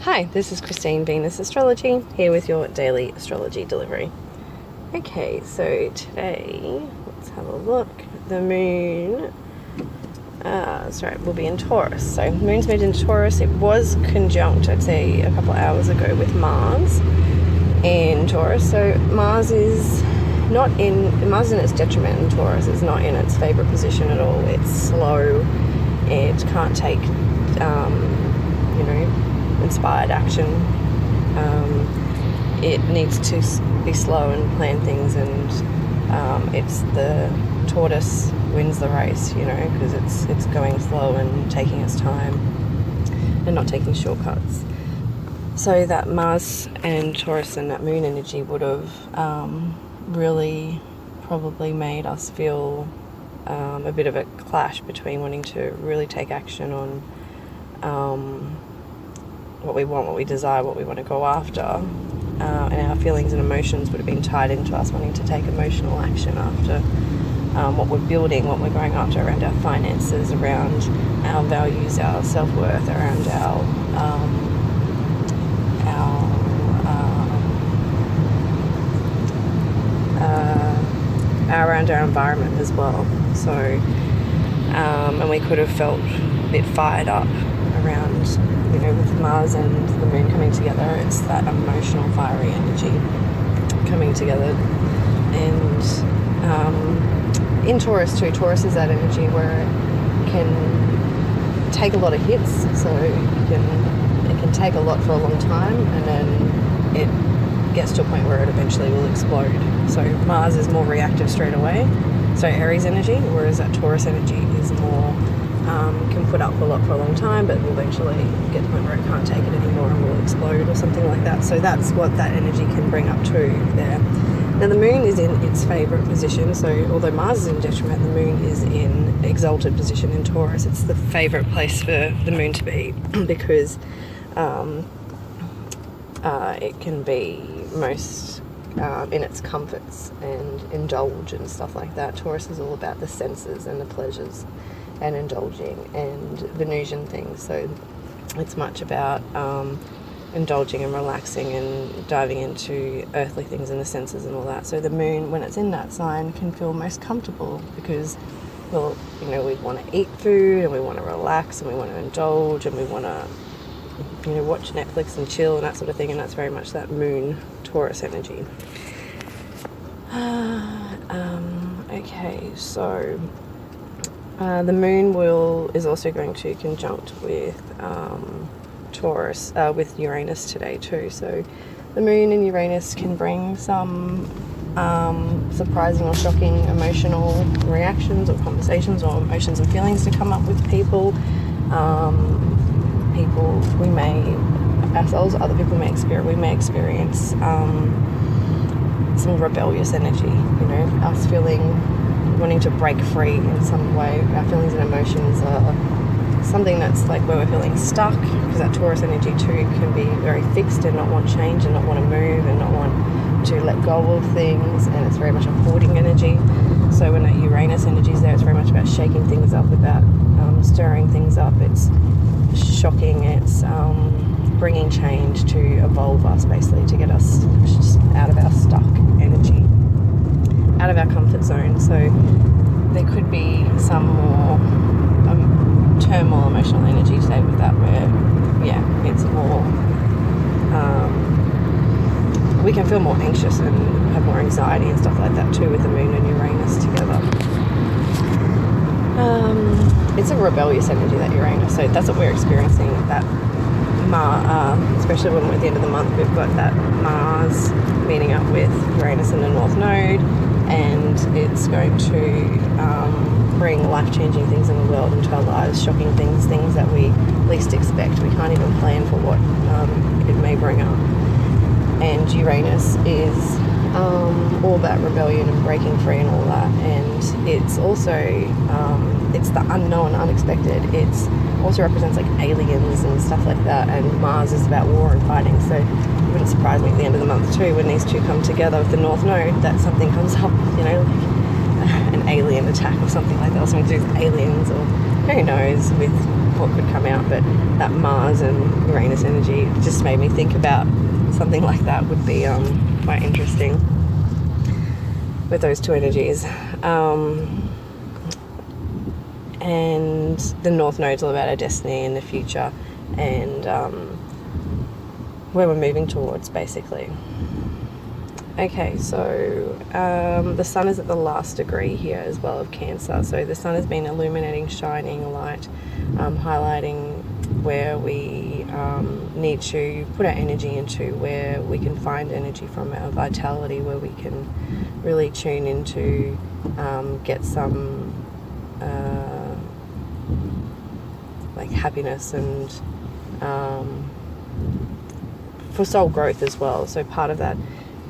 Hi, this is Christine, Venus Astrology, here with your daily astrology delivery. Okay, so today, let's have a look. The moon, will be in Taurus. So moon's moved in Taurus. It was conjunct, I'd say, a couple of hours ago with Mars in Taurus. So Mars is in its detriment in Taurus. It's not in its favorite position at all. It's slow. It can't take, inspired action. It needs to be slow and plan things, and it's the tortoise wins the race, because it's going slow and taking its time and not taking shortcuts. So that Mars and Taurus and that moon energy would have really probably made us feel a bit of a clash between wanting to really take action on what we want, what we desire, what we want to go after, and our feelings and emotions would have been tied into us wanting to take emotional action after what we're building, what we're going after around our finances, around our values, our self-worth, around around our environment as well. So, and we could have felt a bit fired up around, with Mars and the moon coming together. It's that emotional, fiery energy coming together. And in Taurus too, Taurus is that energy where it can take a lot of hits. So it can take a lot for a long time, and then it gets to a point where it eventually will explode. So Mars is more reactive straight away. So Aries energy, whereas that Taurus energy is more can put up a lot for a long time, but will eventually get to the point where it can't take it anymore and will explode or something like that. So that's what that energy can bring up to there. Now the moon is in its favourite position, so although Mars is in detriment, the moon is in exalted position in Taurus. It's the favourite place for the moon to be because it can be most in its comforts and indulge and stuff like that. Taurus is all about the senses and the pleasures and indulging and Venusian things. So it's much about indulging and relaxing and diving into earthly things and the senses and all that. So the moon, when it's in that sign, can feel most comfortable because, well, we want to eat food and we want to relax and we want to indulge and we want to, watch Netflix and chill and that sort of thing. And that's very much that moon Taurus energy. Okay, so the moon is also going to conjunct with Taurus, with Uranus today too. So the moon and Uranus can bring some surprising or shocking emotional reactions or conversations or emotions and feelings to come up with people. People we may ourselves, other people may experience. We may experience some rebellious energy. Us wanting to break free in some way. Our feelings and emotions are something that's like where we're feeling stuck, because that Taurus energy too can be very fixed and not want change and not want to move and not want to let go of things, and it's very much a hoarding energy. So when that Uranus energy is there, it's very much about shaking things up, about stirring things up. It's shocking, it's bringing change to evolve us, basically, to get us out of our stuck energy, out of our comfort zone. So there could be some more turmoil, emotional energy today with that, where it's more we can feel more anxious and have more anxiety and stuff like that too with the moon and Uranus together. It's a rebellious energy, that Uranus, so that's what we're experiencing. That especially when we're at the end of the month, we've got that Mars meeting up with Uranus in the North Node, and it's going to bring life-changing things in the world into our lives, shocking things that we least expect. We can't even plan for what it may bring up. And Uranus is all about rebellion and breaking free and all that, and it's also it's the unknown, unexpected. It's also represents like aliens and stuff like that, and Mars is about war and fighting. So it wouldn't surprise me at the end of the month too, when these two come together with the North Node, that something comes up, an alien attack or something like that, or something to do with aliens, or who knows, with what could come out, but that Mars and Uranus energy just made me think about something like that would be quite interesting with those two energies. And the North Node's all about our destiny and the future, and where we're moving towards, basically. Okay, so the sun is at the last degree here as well of Cancer. So the sun has been illuminating, shining light, highlighting where we need to put our energy into, where we can find energy from our vitality, where we can really tune into, get some like happiness and for soul growth as well. So part of that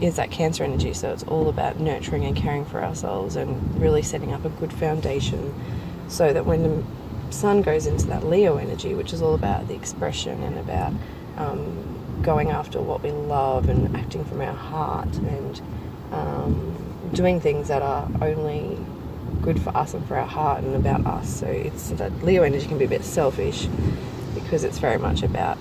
is that Cancer energy, so it's all about nurturing and caring for ourselves and really setting up a good foundation so that when the sun goes into that Leo energy, which is all about the expression and about going after what we love and acting from our heart and doing things that are only good for us and for our heart and about us. So it's that Leo energy can be a bit selfish because it's very much about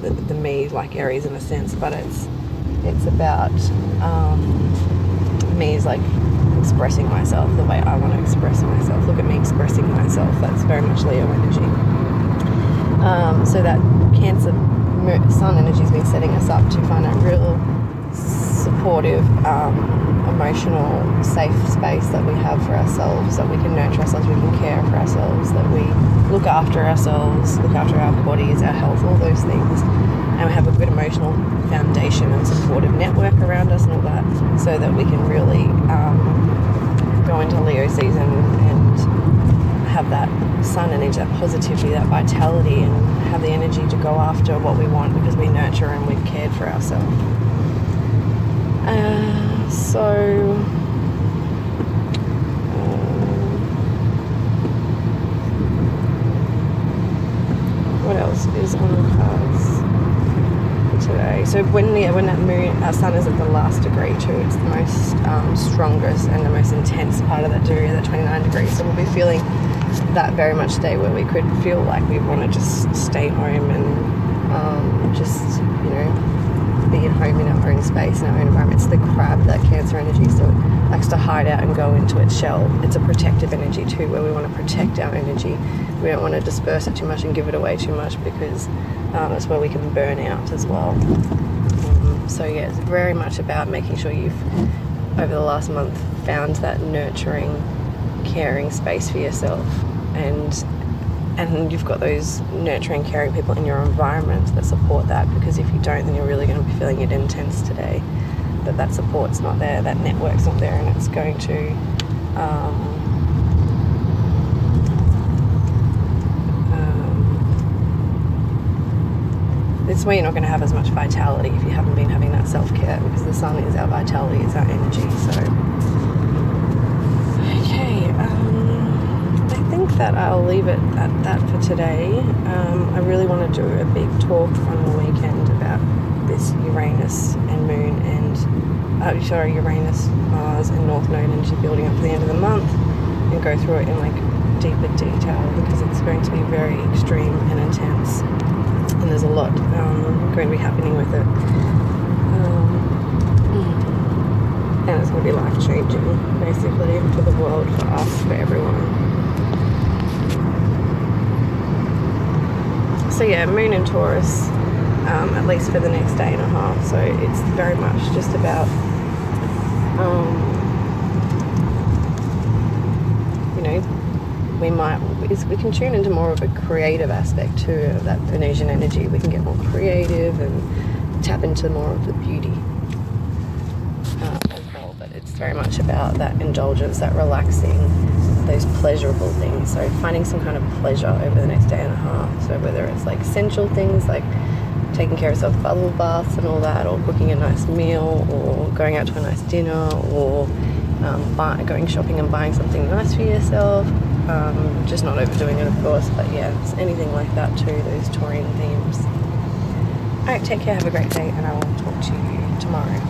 the me, like Aries in a sense, but it's about me is like expressing myself the way I want to express myself. Look at me expressing myself. That's very much Leo energy. So that Cancer sun energy has been setting us up to find a real supportive, emotional, safe space that we have for ourselves, that we can nurture ourselves, we can care for ourselves, that we look after ourselves, look after our bodies, our health, all those things, and we have a good emotional foundation and supportive network around us and all that, so that we can really go into Leo season and have that sun energy, that positivity, that vitality, and have the energy to go after what we want because we nurture and we've cared for ourselves. What else is on the cards for today? So when that moon, our sun is at the last degree too, it's the most strongest and the most intense part of that degree, that 29 degrees. So we'll be feeling that very much today, where we could feel like we want to just stay home and just, be at home in our own space, in our own environment. It's the crab, that Cancer energy, so it likes to hide out and go into its shell. It's a protective energy too, where we want to protect our energy. We don't want to disperse it too much and give it away too much, because that's where we can burn out as well. So yeah, it's very much about making sure you've, over the last month, found that nurturing, caring space for yourself, and you've got those nurturing, caring people in your environment that support that, because if you don't, then you're really going to be feeling it intense today, that support's not there, that network's not there, and it's going to it's where you're not going to have as much vitality if you haven't been having that self-care, because the sun is our vitality, it's our energy. So okay, I think that I'll leave it at that for today. I really want to do a big talk on the weekend about this Uranus and Moon and Uranus, Mars and North Node energy building up to the end of the month, and go through it in like deeper detail, because it's going to be very extreme and intense, and there's a lot going to be happening with it, and it's going to be life-changing, basically, for the world, for us, for everyone. So yeah, Moon in Taurus, at least for the next day and a half. So it's very much just about, we can tune into more of a creative aspect too of that Venusian energy. We can get more creative and tap into more of the beauty as well. But it's very much about that indulgence, that relaxing, those pleasurable things. So finding some kind of pleasure over the next day and a half. So whether it's like essential things like taking care of yourself, bubble baths and all that, or cooking a nice meal, or going out to a nice dinner, or going shopping and buying something nice for yourself. Just not overdoing it, of course, but yeah, it's anything like that too, those Taurian themes. Alright, take care, have a great day, and I will talk to you tomorrow.